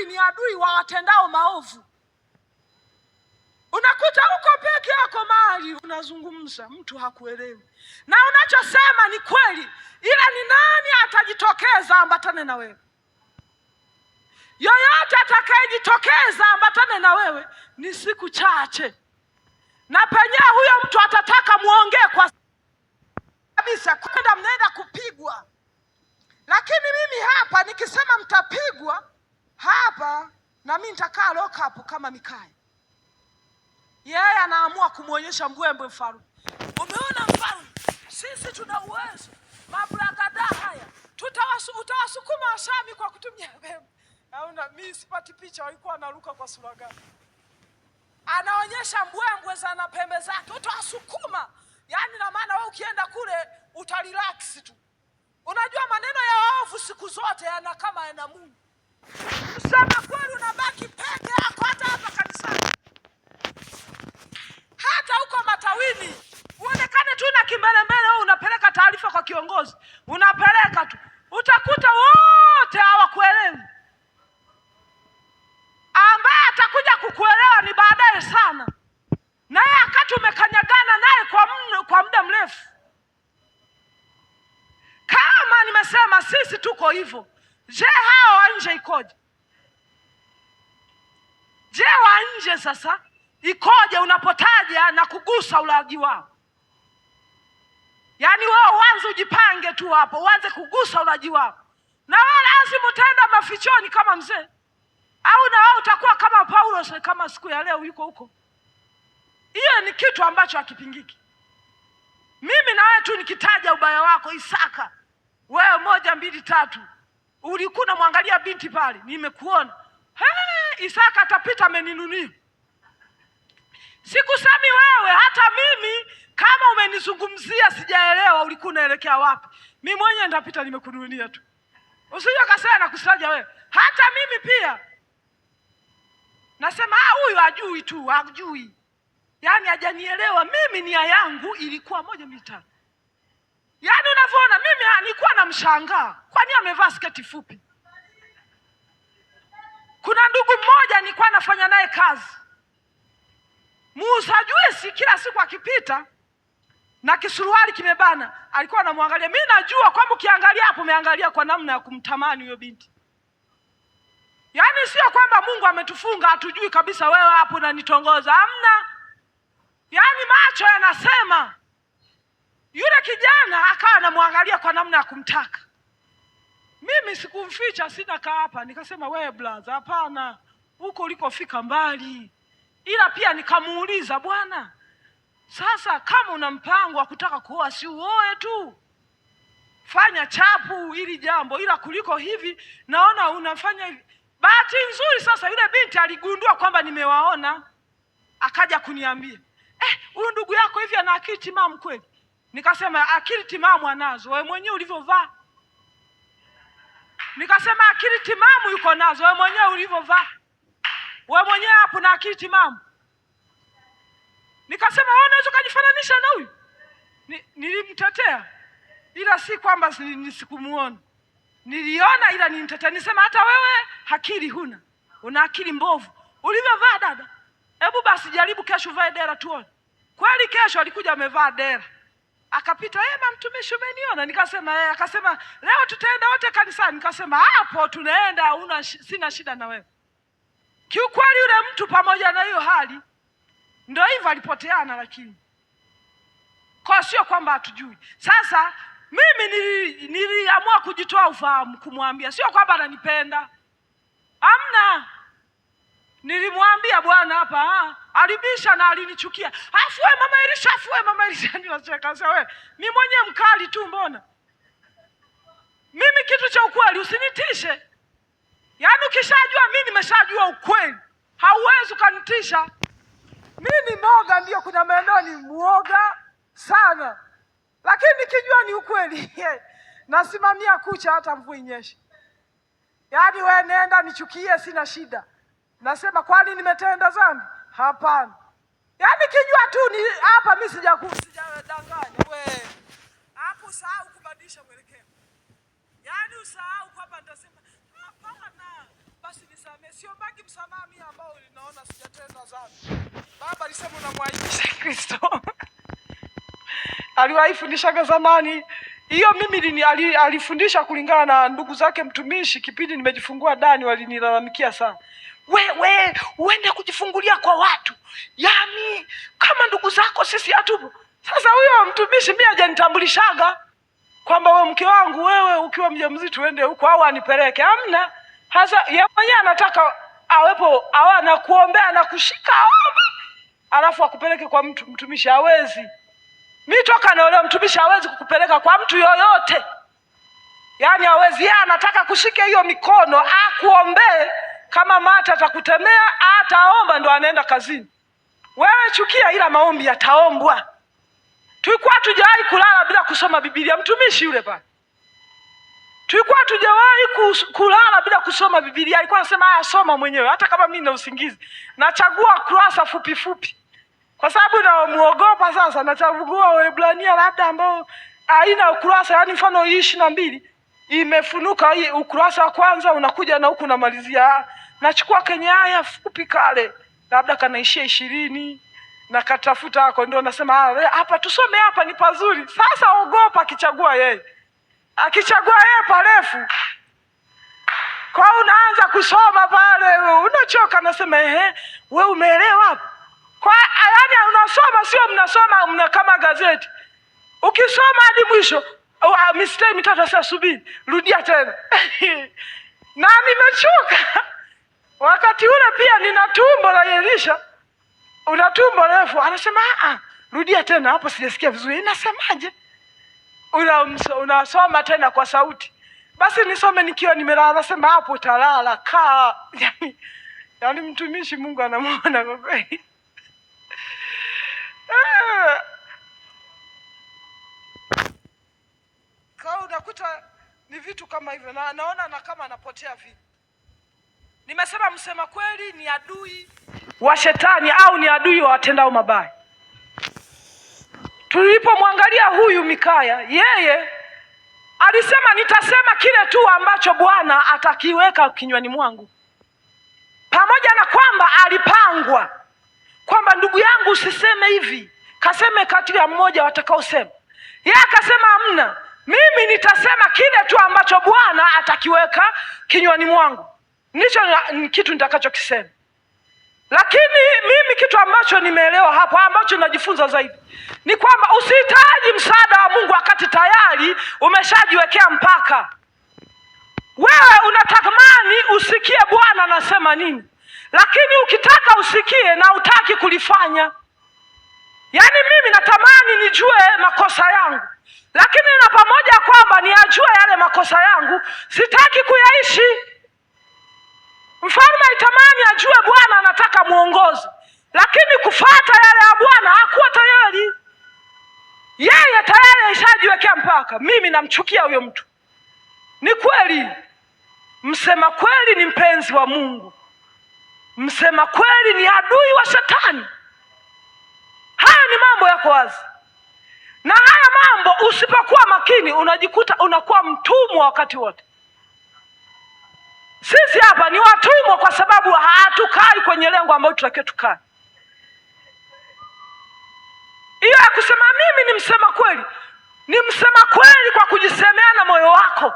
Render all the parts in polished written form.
dhambi ni adui wa watendao maovu. Unakuta uko peke yako mahali unazungumza, mtu hakuelewi na unachosema ni kweli, ila ni nani atajitokeza ambatane na wewe? Yoyote atakayejitokeza ambatane na wewe ni siku chache, na penyewe huyo mtu atataka muongee kwa kabisa, kwenda mnaenda kupigwa. Lakini mimi hapa nikisema mtapigwa hapa, na mimi nitakaa lock up kama Mikaya. Yeye anaamua kumuonyesha mbwembwe mfalme. Umeona mfalme, sisi tuna uwezo, mabragada haya utawasukuma Washami kwa kutumia pembe. Hauna, mimi sipati picha walikuwa wanaruka kwa sura gani. Anaonyesha mbwembwe za pembe zake, utawasukuma. Yaani na maana wewe ukienda kule utarelax tu. Unajua maneno ya waovu siku zote yana kama yana Mungu. Usema kweli unabaki peke yako hata hapa kanisani. Hata huko matawini uonekane tu na kimbelembele, wewe unapeleka taarifa kwa kiongozi, unapeleka tu, utakuta wote hawakuelewi. Ambaye atakuja kukuelewa ni baadaye sana, naye akati umekanyagana naye kwa muda mrefu. Kama nimesema sisi tuko hivyo, je, hao wa nje ikoje? Je, wa nje sasa ikoje unapotaja na kugusa ulaji wao? Yaani wewe uanze ujipange tu hapo, uanze kugusa ulaji wao. Na wewe lazima utaenda mafichoni kama mzee. Au na wewe utakuwa kama Paulo kama siku ya leo yuko huko. Hiyo ni kitu ambacho hakipingiki. Mimi na wewe tu nikitaja ubaya wako, Isaka, wewe 1 2 3, ulikuwa unamwangalia binti pale, nimekuona. Isaka atapita ameninunia. Sikusemi wewe, hata mimi kama umenizungumzia sijaelewa ulikuwa unaelekea wapi. Mimi mwenyewe ndapita nimekununia tu. Usije kasema na kusaja wewe. Hata mimi pia nasema huyu hajui tu, hajui. Yaani hajanielewa. Mimi nia yangu ilikuwa 1 2 3. Yaani unavyoona mimi nilikuwa namshangaa. Kwani amevaa sketi fupi? Kuna ndugu mmoja nilikuwa nafanya naye kazi, muuza juisi, kila siku akipita na kisuruali kimebana, alikuwa anamwangalia. Mimi najua kwamba ukiangalia hapo umeangalia kwa namna ya kumtamani huyo binti. Yaani sio kwamba Mungu ametufunga hatujui kabisa wewe hapo unanitongoza. Hamna. Yaani macho yanasema. Yule kijana akawa anamwangalia kwa namna ya kumtaka. Mimi sikumficha, sina kaa hapa. Nikasema wewe brother, hapana. Huko ulikofika mbali. Ila pia nikamuuliza, bwana, sasa kama una mpango wa kutaka kuoa si uoe tu. Fanya chapu ili jambo, ila kuliko hivi naona unafanya hivi. Bahati nzuri sasa yule binti aligundua kwamba nimewaona, akaja kuniambia, huyu ndugu yako hivi ana akili timamu kweli? Nikasema akili timamu anazo, wewe mwenyewe ulivyovaa. Nikasema akili timamu yuko nazo, wewe mwenyewe ulivyovaa. Wewe mwenyewe hapo na akili timamu. Nikasema wewe unaweza kujifananisha na huyu? Nilimtetea. Ila si kwamba nisikumuona. Niliona ila nimtetea. Nisema hata wewe akili huna. Una akili mbovu. Ulivyovaa dada, hebu basi jaribu kesho vae dera tuone. Kweli kesho alikuja amevaa dera. Akapita, mtumishi umeniona? Nikasema akasema leo tutaenda wote kanisani. Nikasema hapo tunaenda, sina shida na wewe. Kiukweli yule mtu pamoja na hiyo hali ndio hivyo alipoteana, lakini kwa sio kwamba hatujui. Sasa mimi niliamua kujitoa ufahamu kumwambia, sio kwamba ananipenda. Hamna. Nilimwambia bwana hapa, alibisha na alinichukia. Afue mama Elisha ninacheka sasa wewe. Mimi mwenyewe mkali tu mbona? Mimi kitu cha ukweli usinitishe. Yaani ukishajua mimi nimeshajua ukweli, hauwezi kunitisha. Mimi ni mwoga, ndio kuna maeneo ni muoga sana. Lakini nikijua ni ukweli, nasimamia kucha hata mvua inyeshe. Yaani wewe nenda nichukie, sina shida. Nasema kwani nimetenda dhambi? Hapana. Yaani kijua tu ni hapa mimi sijadanganya wewe. Hapo usahau kubadilisha mwelekeo. Yaani usahau kwamba nitasema hapana, basi nisamee. uliobaki msamaha mimi ambao ninaona sijatenda dhambi. Baba alisema unamwaibisha Kristo. Aliwaifundishaga zamani. Hiyo mimi alifundisha kulingana na ndugu zake mtumishi. Kipindi nimejifungua ndani walinilalamikia sana. Wewe uende kujifungulia kwa watu. Yaani kama ndugu zako sisi hatupo. Sasa huyo mtumishi mimi hajanitambulishaga kwamba wewe mke wangu wewe ukiwa mjamzito uende huko au anipeleke. Hamna. Hasa yeye mwenyewe anataka awepo na kuombea na kushika omba. Alafu akupeleke kwa mtumishi hawezi. Mimi toka naolewa mtumishi hawezi kukupeleka kwa mtu yoyote. Yaani hawezi, yeye anataka kushika hiyo mikono akuombee, kama mata atakutemea ataomba ndo anaenda kazini. Wewe chukia, ila maombi yataombwa. Tulikuwa tujawahi kulala bila kusoma Biblia, mtumishi yule pale. Tulikuwa tujawahi kulala bila kusoma Biblia. Alikuwa anasema haya soma mwenyewe, hata kama mimi na usingizi. Nachagua kurasa fupi fupi. Kwa sababu na muogopa sasa, nachagua Waebrania labda ambao haina ukurasa, yani mfano 22 imefunuka hii ukurasa wa kwanza unakuja na huku namalizia. Nachukua kenye haya fupi kale, labda kanaishia 20 na katafuta hako ndio nasema hapa tusome hapa ni pazuri. Sasa ogopa akichagua yeye. Akichagua yeye parefu. Kwa unaanza kusoma pale, unachoka nasema wewe umeelewa hapo? Kwa yani unasoma sio mnasoma kama gazeti. Ukisoma hadi mwisho, mistari mitatu sasa subiri, rudia tena. Na nimechoka. Wakati ule pia nina tumbo la Elisha. Una tumbo refu, anasema rudia tena hapo sijasikia vizuri. Inasemaje? Unasoma tena kwa sauti. Basi nisome nikiwa nimelala, anasema hapo utalala kaa. Yaani mtumishi Mungu anamuona kwa kweli. Kwa unakuta ni vitu kama hivyo na naona na kama anapotea vipi. Nimesema msema kweli ni adui wa shetani au ni adui wa watendao mabaya. Tulipomwangalia huyu Mikaya, yeye alisema nitasema kile tu ambacho Bwana atakiweka kinywani mwangu. Pamoja na kwamba alipangwa kwamba ndugu yangu usiseme hivi, kaseme kati ya mmoja watakaosema. Yeye akasema hamna, mimi nitasema kile tu ambacho Bwana atakiweka kinywani mwangu. Ndicho kitu nitakachokisema. Lakini mimi kitu ambacho nimeelewa hapo, ambacho najifunza zaidi, ni kwamba usihitaji msaada wa Mungu wakati tayari umeshajiwekea mpaka. Wewe unatamani usikie Bwana anasema nini, lakini ukitaka usikie na utaki kulifanya. Yaani mimi natamani nijue makosa yangu, lakini na pamoja kwamba niajue yale makosa yangu, sitaki kuyaishi. Mfalme alitamani ajue Bwana anataka muongozi, lakini kufuata yale ya Bwana hakuwa tayari. Yeye tayari alishajiwekea mpaka. Mimi namchukia huyo mtu. Ni kweli, msema kweli ni mpenzi wa Mungu. Msema kweli ni adui wa shetani. Haya ni mambo yako wazi. Na haya mambo usipokuwa makini unajikuta unakuwa mtumwa wakati wote. Sisi hapa ni watumwa kwa sababu hatukai kwenye lengo ambalo tutakiwa tukae. Hiyo ya kusema mimi ni msema kweli, ni msema kweli kwa kujisemea na moyo wako.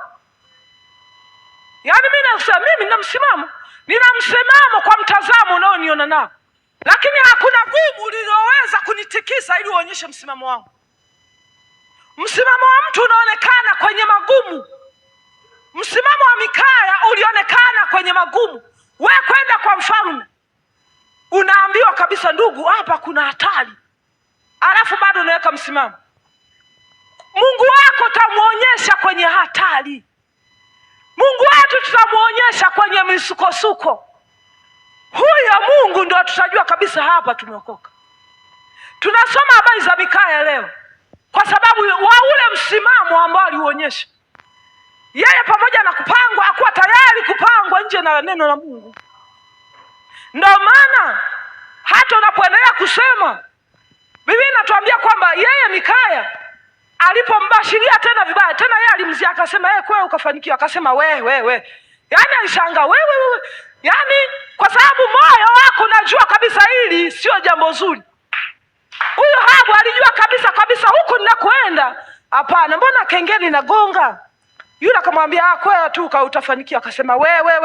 Yaani mimi nasema mimi nina msimamo, nina msimamo kwa mtazamo unaoniona nao. Lakini hakuna gumu lililoweza kunitikisa ili uonyeshe msimamo wangu. Msimamo wa mtu unaonekana kwenye magumu. Msimamo wa Mikaya ulionekana kwenye magumu. Wewe kwenda kwa mfalme, unaambiwa kabisa ndugu hapa kuna hatari, alafu bado unaweka msimamo. Mungu wako tamuonyesha kwenye hatari. Mungu wetu tutamuonyesha kwenye misukosuko. Huyo Mungu ndio tutajua kabisa hapa tumeokoka. Tunasoma habari za Mikaya leo kwa sababu wa ule msimamo ambao aliuonyesha. Yeye pamoja na kupangwa hakuwa tayari kupangwa nje na neno la Mungu. Ndio maana hata unapoendelea kusema, Biblia inatuambia kwamba yeye Mikaya alipombashiria tena vibaya, tena yeye alimzia akasema kwa ukafanikiwa, akasema we. Yaani alishangaa wewe Yaani kwa sababu moyo wako unajua kabisa hili sio jambo zuri. Huyu Ahabu alijua kabisa huku ninakoenda hapana, mbona kengele inagonga? Yule akamwambia kwea tu utafanikiwa. Akasema wewe